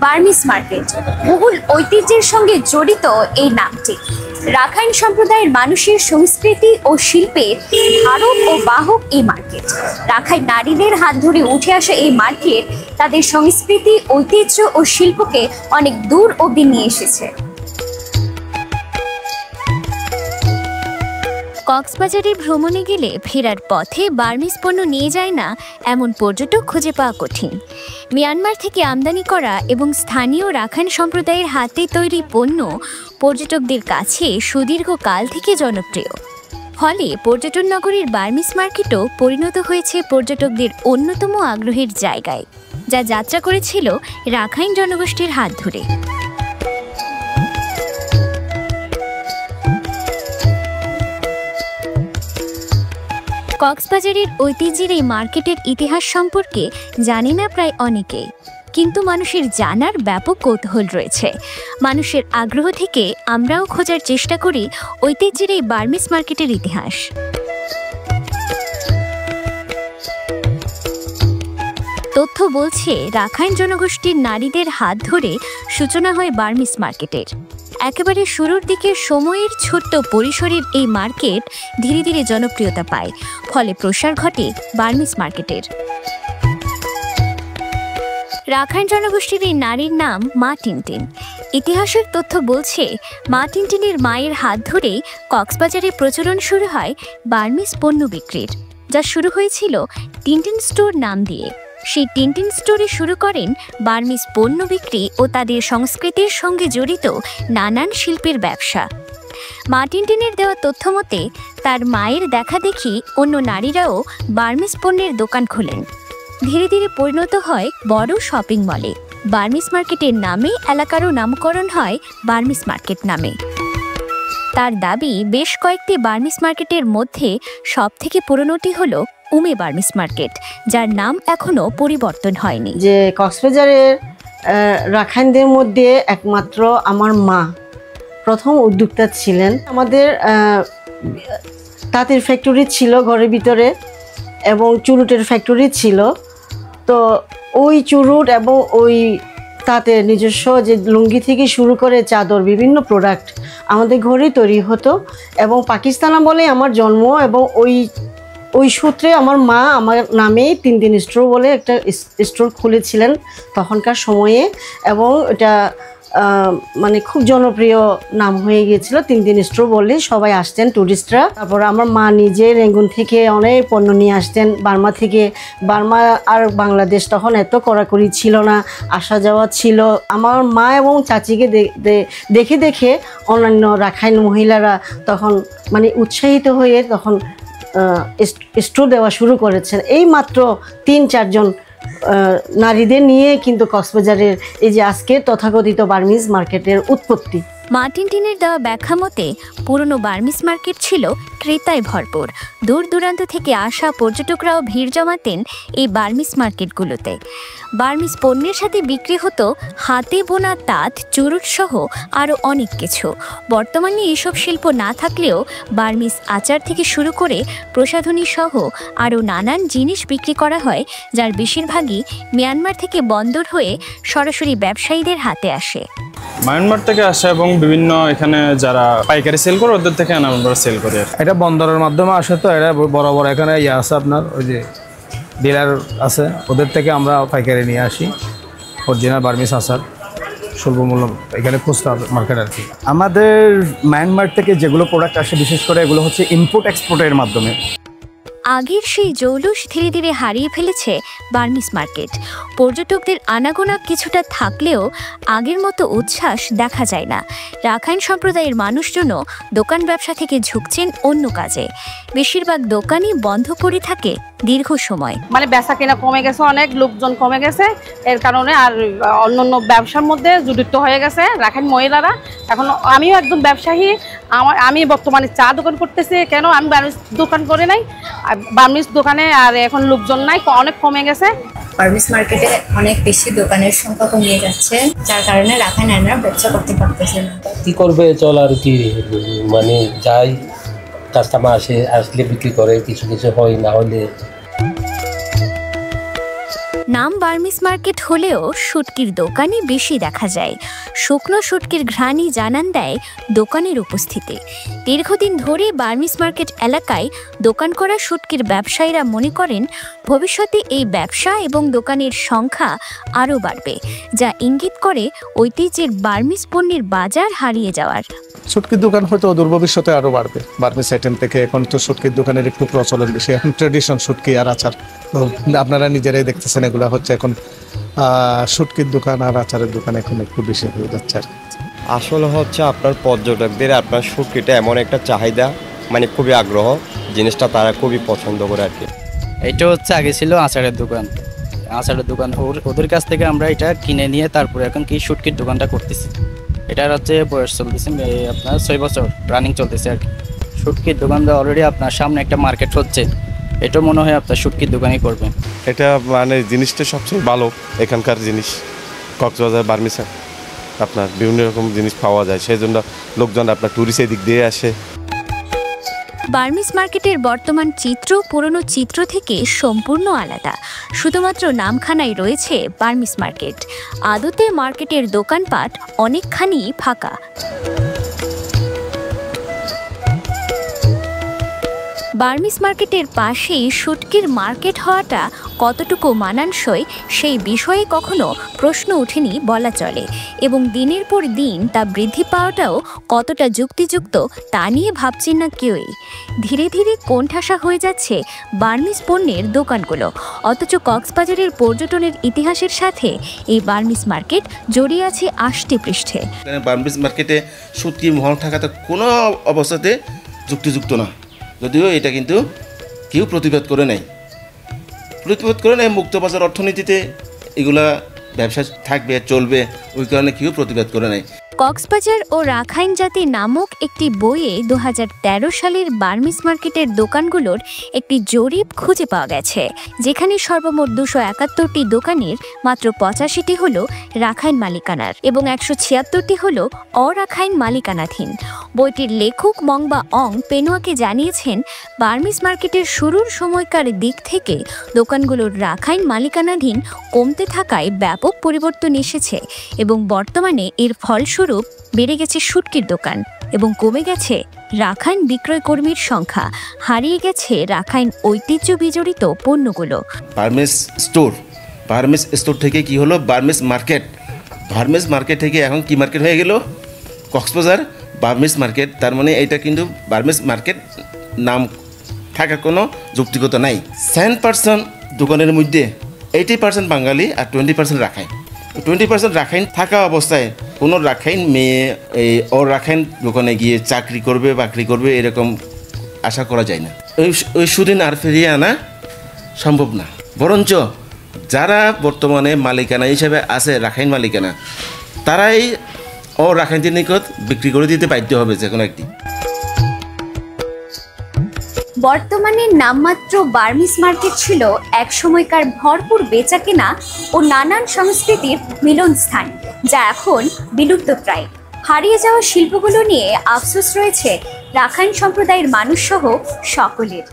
Burmese market বহুল ঐতিহ্যের সঙ্গে জড়িত এই নামটি রাখাইন সম্প্রদায়ের মানুষের সংস্কৃতি ও শিল্পের ধারক ও বাহক এই মার্কেট। রাখাইন নারীদের হাত ধরে উঠে আসা এই মার্কেট তাদের সংস্কৃতি, ঐতিহ্য ও শিল্পকে অনেক দূর অবধি নিয়ে এসেছে। কক্সবাজারে ভ্রমণে গেলে ফেরার পথে বার্মিস পণ্য নিয়ে যায় না এমন পর্যটক খুঁজে পাওয়া কঠিন। মিয়ানমার থেকে আমদানি করা এবং স্থানীয় রাখাইন সম্প্রদায়ের হাতে তৈরি পণ্য পর্যটকদের কাছে সুদীর্ঘকাল থেকে জনপ্রিয়। ফলে পর্যটন নগরীর বার্মিস মার্কেটও পরিণত হয়েছে পর্যটকদের অন্যতম আগ্রহের জায়গায়, যা যাত্রা করেছিল রাখাইন জনগোষ্ঠীর হাত ধরে। কক্সবাজারের ঐতিহ্যের এই মার্কেটের ইতিহাস সম্পর্কে জানি না প্রায় অনেকেই, কিন্তু মানুষের জানার ব্যাপক কৌতূহল রয়েছে। মানুষের আগ্রহ থেকে আমরাও খোঁজার চেষ্টা করি ঐতিহ্যের এই বার্মিস মার্কেটের ইতিহাস। তথ্য বলছে রাখাইন জনগোষ্ঠীর নারীদের হাত ধরে সূচনা হয় বার্মিস মার্কেটের। একেবারে শুরুর দিকে সময়ের ছোট্ট পরিসরের এই মার্কেট ধীরে ধীরে জনপ্রিয়তা পায়, ফলে প্রসার ঘটে বার্মিস মার্কেটের। রাখাইন জনগোষ্ঠীর এই নারীর নাম মা টিনটিন। ইতিহাসের তথ্য বলছে মা টিনটিনের মায়ের হাত ধরেই কক্সবাজারে প্রচলন শুরু হয় বার্মিস পণ্য বিক্রির, যা শুরু হয়েছিল টিনটিন স্টোর নাম দিয়ে। সেই টিনটিন স্টোরে শুরু করেন বার্মিস পণ্য বিক্রি ও তাদের সংস্কৃতির সঙ্গে জড়িত নানান শিল্পের ব্যবসা। মা টিনটিনের দেওয়া তথ্য মতে তার মায়ের দেখা দেখি অন্য নারীরাও বার্মিস পণ্যের দোকান খোলেন। ধীরে ধীরে পরিণত হয় বড় শপিং মলে। বার্মিস মার্কেটের নামে এলাকারও নামকরণ হয় বার্মিস মার্কেট নামে। তার দাবি, বেশ কয়েকটি বার্মিস মার্কেটের মধ্যে সবথেকে পুরনোটি হলো উমে বার্মিস মার্কেট, যার নাম এখনো পরিবর্তন হয়নি। যে কক্সবাজারের রাখাইনদের মধ্যে একমাত্র আমার মা প্রথম উদ্যোক্তা ছিলেন। আমাদের তাঁতের ফ্যাক্টরি ছিল ঘরের ভিতরে এবং চুরুটের ফ্যাক্টরি ছিল। তো ওই চুরুট এবং ওই তাঁতের নিজস্ব যে লুঙ্গি থেকে শুরু করে চাদর, বিভিন্ন প্রোডাক্ট আমাদের ঘরেই তৈরি হতো। এবং পাকিস্তান বলে আমার জন্ম, এবং ওই সূত্রে আমার মা আমার নামে 3 স্টোর বলে একটা স্টোর খুলেছিলেন তখনকার সময়ে, এবং এটা মানে খুব জনপ্রিয় নাম হয়ে গিয়েছিল। 3 স্টোর বলে সবাই আসতেন টুরিস্টরা। তারপর আমার মা নিজে রেঙ্গুন থেকে অনেক পণ্য নিয়ে আসতেন বার্মা থেকে। বার্মা আর বাংলাদেশ তখন এত কড়াকড়ি ছিল না, আসা যাওয়া ছিল। আমার মা এবং চাচিকে দেখে দেখে অন্যান্য রাখাইন মহিলারা তখন মানে উৎসাহিত হয়ে তখন স্টোর দেওয়া শুরু করেছেন। এই মাত্র 3-4 জন নারীদের নিয়ে কিন্তু কক্সবাজারের এই যে আজকে তথাকথিত বার্মিস মার্কেটের উৎপত্তি। মা টিনটিনের দেওয়া ব্যাখ্যা মতে পুরনো বার্মিস মার্কেট ছিল ক্রেতায় ভরপুর। দূর দূরান্ত থেকে আসা পর্যটকরাও ভিড় জমাতেন এই বার্মিস মার্কেটগুলোতে। বার্মিস পণ্যের সাথে বিক্রি হতো হাতে বোনা তাঁত, চুরুট সহ আরও অনেক কিছু। বর্তমানে এসব শিল্প না থাকলেও বার্মিস আচার থেকে শুরু করে প্রসাধনী সহ আরও নানান জিনিস বিক্রি করা হয়, যার বেশিরভাগই মিয়ানমার থেকে বন্দর হয়ে সরাসরি ব্যবসায়ীদের হাতে আসে। মায়ানমার থেকে আসে এবং বিভিন্ন এখানে যারা পাইকারি সেল করে ওদের থেকে আমরা সেল করি। এটা বন্দরের মাধ্যমে আসে, তো এটা বড় বড় এখানে ইয়ে আছে, আপনার ওই যে ডিলার আছে, ওদের থেকে আমরা পাইকারি নিয়ে আসি অরিজিনাল বার্মিস আচার স্বল্প মূল্য এখানে খুচরা মার্কেট আর কি। আমাদের মায়ানমার থেকে যেগুলো প্রোডাক্ট আসে বিশেষ করে এগুলো হচ্ছে ইম্পোর্ট এক্সপোর্টের মাধ্যমে। আগের সেই জৌলুস ধীরে ধীরে হারিয়ে ফেলেছে বার্মিস মার্কেট। পর্যটকদের আনাগোনা কিছুটা থাকলেও আগের মতো উচ্ছ্বাস দেখা যায় না। রাখাইন সম্প্রদায়ের মানুষজনও দোকান ব্যবসা থেকে ঝুঁকছেন অন্য কাজে। বেশিরভাগ দোকানই বন্ধ পড়ে থাকে দীর্ঘ সময়। মানে বেচা কেনা কমে গেছে, অনেক লোকজন কমে গেছে, এর কারণে আর অন্যান্য ব্যবসার মধ্যে জড়িত হয়ে গেছে রাখাইন মহিলারা। এখন আমিও একদম ব্যবসায়ী, আমি বর্তমানে চা দোকান করতেছি। কেন আমি বার্মিস দোকান করে নাই, বার্মিস দোকানে আর এখন লোকজন নাই, অনেক কমে গেছে। বার্মিস মার্কেটে অনেক বেশি দোকানের সংখ্যা কমিয়ে যাচ্ছে, যার কারণে রাখাইনরা ব্যবসা করতে পারতেছে না। কি করবে, চল আর কি, মানে যাই কাস্টমার আসলে বিক্রি করে, কিছু কিছু হয়, না হলে। নাম বার্মিস মার্কেট হলেও শুটকির দোকানই বেশি দেখা যায়। শুকনো শুটকির ঘ্রাণই জানান দেয় দোকানের উপস্থিতি। দীর্ঘদিন ধরে বার্মিস মার্কেট এলাকায় দোকান করা শুটকির ব্যবসায়ীরা মনে করেন ভবিষ্যতে এই ব্যবসা এবং দোকানের সংখ্যা আরও বাড়বে, যা ইঙ্গিত করে ঐতিহ্যের বার্মিস পণ্যের বাজার হারিয়ে যাওয়ার। শুটকির দোকান হয়তো অদূর ভবিষ্যতে আরও বাড়বে। বার্মিস আইটেম থেকে এখন তো শুটকির দোকানের একটু প্রচলন বেশি। এখন ট্রেডিশন শুটকি আর আচার, তো আপনারা নিজেরাই দেখতেছেন এগুলো হচ্ছে এখন শুটকির দোকান আর আচারের দোকান এখন একটু বেশি হয়ে যাচ্ছে আর আসলে হচ্ছে আপনার পর্যটকদের আপনার শুটকিটা এমন একটা চাহিদা, মানে খুবই আগ্রহ, জিনিসটা তারা খুবই পছন্দ করে আর কি। এটা হচ্ছে আগে ছিল আচারের দোকান, ওদের কাছ থেকে আমরা এটা কিনে নিয়ে তারপরে এখন কি শুটকির দোকানটা করতেছি। এটার হচ্ছে বয়স চলতেছে আপনার 6 বছর রানিং চলতেছে আর কি। শুটকির দোকানটা অলরেডি আপনার সামনে একটা মার্কেট হচ্ছে, এটা মনে হয় আপনার শুটকির দোকানই করবেন। এটা মানে জিনিসটা সবচেয়ে ভালো এখানকার জিনিস। কক্সবাজার বার্মিসে আপনার বিভিন্ন রকম জিনিস পাওয়া যায়, সেই জন্য লোকজন আপনার ট্যুরিস্ট এদিক দিয়ে আসে। বার্মিস মার্কেটের বর্তমান চিত্র পুরনো চিত্র থেকে সম্পূর্ণ আলাদা। শুধুমাত্র নামখানায় রয়েছে বার্মিস মার্কেট, আদতে মার্কেটের দোকানপাট অনেকখানি ফাঁকা। বার্মিস মার্কেটের পাশেই শুটকির মার্কেট হওয়াটা কতটুকু মানানসই সেই বিষয়ে কখনো প্রশ্ন ওঠেনি বলা চলে, এবং দিনের পর দিন তা বৃদ্ধি পাওয়াটাও কতটা যুক্তিযুক্ত তা নিয়ে ভাবছেন না কেউই। ধীরে ধীরে কোণঠাসা হয়ে যাচ্ছে বার্মিস পণ্যের দোকানগুলো, অথচ কক্সবাজারের পর্যটনের ইতিহাসের সাথে এই বার্মিস মার্কেট জড়িয়ে আছে আষ্টে পৃষ্ঠে। বার্মিস মার্কেটে শুটকির মহল থাকাটা কোনো অবস্থাতে যুক্তিযুক্ত না, যদিও এটা কিন্তু কেউ প্রতিবাদ করে নাই। মুক্তবাজার অর্থনীতিতে এগুলা ব্যবসা থাকবে, চলবে, ওই কারণে কেউ প্রতিবাদ করে নাই। কক্সবাজার ও রাখাইন জাতি নামক একটি বইয়ে 2013 সালের বার্মিস মার্কেটের দোকানগুলোর একটি জরিপ খুঁজে পাওয়া গেছে, যেখানে সর্বমোট 271টি দোকানের মাত্র 85টি হল রাখাইন মালিকানার এবং 176টি হল অরাখাইন মালিকানাধীন। বইটির লেখক মংবা অং পেনোয়াকে জানিয়েছেন, বার্মিস মার্কেটের শুরুর সময়কার দিক থেকে দোকানগুলোর রাখাইন মালিকানাধীন কমতে থাকায় ব্যাপক পরিবর্তন এসেছে এবং বর্তমানে এর ফলস্বরূপ বেড়ে গেছে শুটকির দোকান এবং কমে গেছে রাখাইন বিক্রয় কর্মীর সংখ্যা, হারিয়ে গেছে রাখাইন ঐতিহ্য বিজড়িত পণ্যগুলো। বার্মিস স্টোর থেকে কি হলো বার্মিস মার্কেট থেকে এখন কি মার্কেট হয়ে গেল কক্সবাজার বার্মিস মার্কেট। তার মানে এটা কিন্তু বার্মিস মার্কেট নাম থাকার কোনো যৌক্তিকতা নাই। 7% দোকানের মধ্যে 80% বাঙালি আর 20% রাখাইন। 20% রাখাইন থাকা অবস্থায় কোনো রাখাইন মেয়ে এই অরাখাইন দোকানে গিয়ে চাকরি করবে বাকরি করবে এরকম আশা করা যায় না। ওই সুদিন আর ফিরিয়ে আনা সম্ভব না। বরঞ্চ যারা বর্তমানে মালিকানা হিসেবে আছে রাখাইন মালিকানা, তারাই অরাখাইনদের নিকট বিক্রি করে দিতে বাধ্য হবে যে কোনো একটি। বর্তমানে নামমাত্র বার্মিস মার্কেট ছিল এক সময়কার ভরপুর বেচাকেনা ও নানান সংস্কৃতির মিলনস্থান, যা এখন বিলুপ্তপ্রায়। হারিয়ে যাওয়া শিল্পগুলো নিয়ে আফসোস রয়েছে রাখাইন সম্প্রদায়ের মানুষসহ সকলের।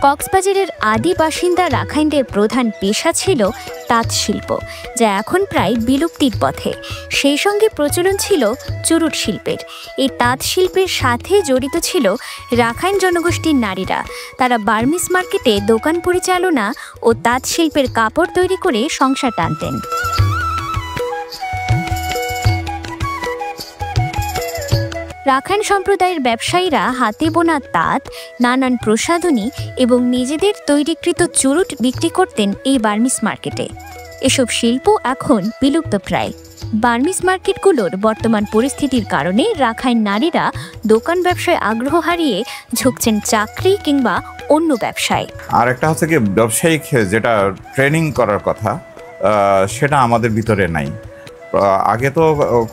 কক্সবাজারের আদি বাসিন্দা রাখাইনদের প্রধান পেশা ছিল তাঁত শিল্প, যা এখন প্রায় বিলুপ্তির পথে। সেই সঙ্গে প্রচলন ছিল চুরুট শিল্পের। এই তাঁত শিল্পের সাথে জড়িত ছিল রাখাইন জনগোষ্ঠীর নারীরা। তারা বার্মিস মার্কেটে দোকান পরিচালনা ও তাঁত শিল্পের কাপড় তৈরি করে সংসার টানতেন। রাখাইন সম্প্রদায়ের ব্যবসায়ীরা হাতে বোনা তাঁত, নানান প্রসাধনী এবং নিজেদের তৈরিকৃত চুরুট বিক্রি করতেন এই বার্মিস মার্কেটে। এসব শিল্প এখন বিলুপ্তপ্রায়। বার্মিস মার্কেটগুলোর বর্তমান পরিস্থিতির কারণে রাখাইন নারীরা দোকান ব্যবসায় আগ্রহ হারিয়ে ঝুঁকছেন চাকরি কিংবা অন্য ব্যবসায়। আর একটা হচ্ছে কি ব্যবসায়িক যেটা ট্রেনিং করার কথা সেটা আমাদের ভিতরে নাই। আগে তো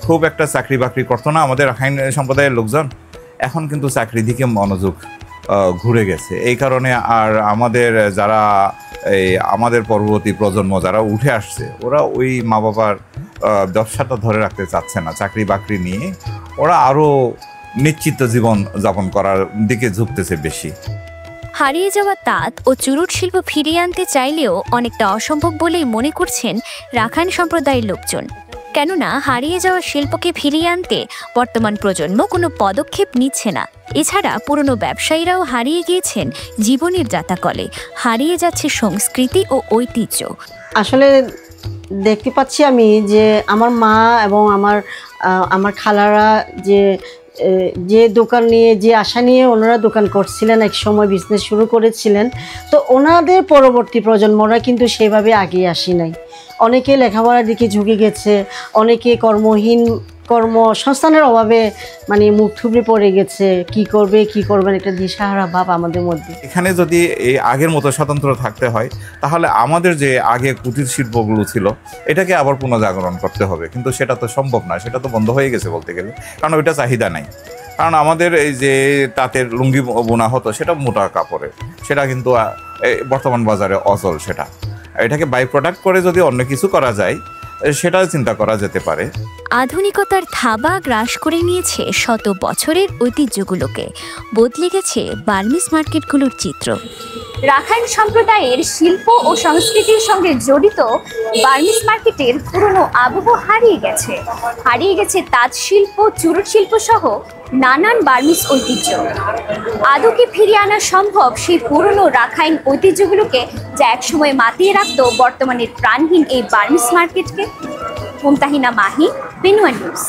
খুব একটা চাকরি বাকরি করতো না আমাদের রাখাইন সম্প্রদায়ের লোকজন, এখন কিন্তু চাকরি দিকে মনোযোগ ঘুরে গেছে। এই কারণে আর আমাদের যারা আমাদের পরবর্তী প্রজন্ম যারা উঠে আসছে, ওরা ওই মা বাবার ব্যবসাটা ধরে রাখতে চাচ্ছে না। চাকরি বাকরি নিয়ে ওরা আরও নিশ্চিত জীবন যাপন করার দিকে ঝুঁকতেছে বেশি। হারিয়ে যাওয়া তাঁত ও চুরুট শিল্প ফিরিয়ে আনতে চাইলেও অনেকটা অসম্ভব বলেই মনে করছেন রাখাইন সম্প্রদায়ের লোকজন। কেননা হারিয়ে যাওয়া শিল্পকে ফিরিয়ে আনতে বর্তমান প্রজন্ম কোনো পদক্ষেপ নিচ্ছে না। এছাড়া পুরনো ব্যবসায়ীরাও হারিয়ে গিয়েছেন জীবনের জাতাকলে, হারিয়ে যাচ্ছে সংস্কৃতি ও ঐতিহ্য। আসলে দেখতে পাচ্ছি আমি যে আমার মা এবং আমার খালারা যে দোকান নিয়ে, যে আশা নিয়ে ওনারা দোকান করছিলেন, এক সময় বিজনেস শুরু করেছিলেন, তো ওনাদের পরবর্তী প্রজন্মরা কিন্তু সেভাবে এগিয়ে আসি নাই। অনেকে লেখাপড়ার দিকে ঝুঁকে গেছে, অনেকে কর্মসংস্থানের অভাবে মানে মুখ থুবড়ে পড়ে গেছে। কি করবেন একটা দিশাহারা ভাব আমাদের মধ্যে। এখানে যদি এই আগের মতো স্বতন্ত্র থাকতে হয় তাহলে আমাদের যে আগে কুটির শিল্পগুলো ছিল এটাকে আবার পুনর্জাগরণ করতে হবে, কিন্তু সেটা তো সম্ভব না, সেটা তো বন্ধ হয়ে গেছে বলতে গেলে, কারণ ওইটা চাহিদা নাই। কারণ আমাদের এই যে তাঁতের লুঙ্গি বোনা হতো সেটা মোটা কাপড়ে, সেটা কিন্তু বর্তমান বাজারে অচল। এটাকে বাই প্রোডাক্ট করে যদি অন্য কিছু করা যায় সেটাও চিন্তা করা যেতে পারে। আধুনিকতার থাবা গ্রাস করে নিয়েছে শত বছরের ঐতিহ্যগুলোকে, বদলে গেছে বার্মিজ মার্কেটগুলোর চিত্র। রাখাইন সম্প্রদায়ের শিল্প ও সংস্কৃতির সঙ্গে জড়িত বার্মিজ মার্কেটের পুরনো আবহ হারিয়ে গেছে তাঁত শিল্প, চুরুট শিল্প সহ নানান বার্মিজ ঐতিহ্য। আদৌ কি ফিরিয়ে আনা সম্ভব সেই পুরনো রাখাইন ঐতিহ্যগুলোকে, যা একসময় মাতিয়ে রাখত বর্তমানের প্রাণহীন এই বার্মিজ মার্কেটকে? মুমতাহিনা মাহি, পেনুয়া নিউজ।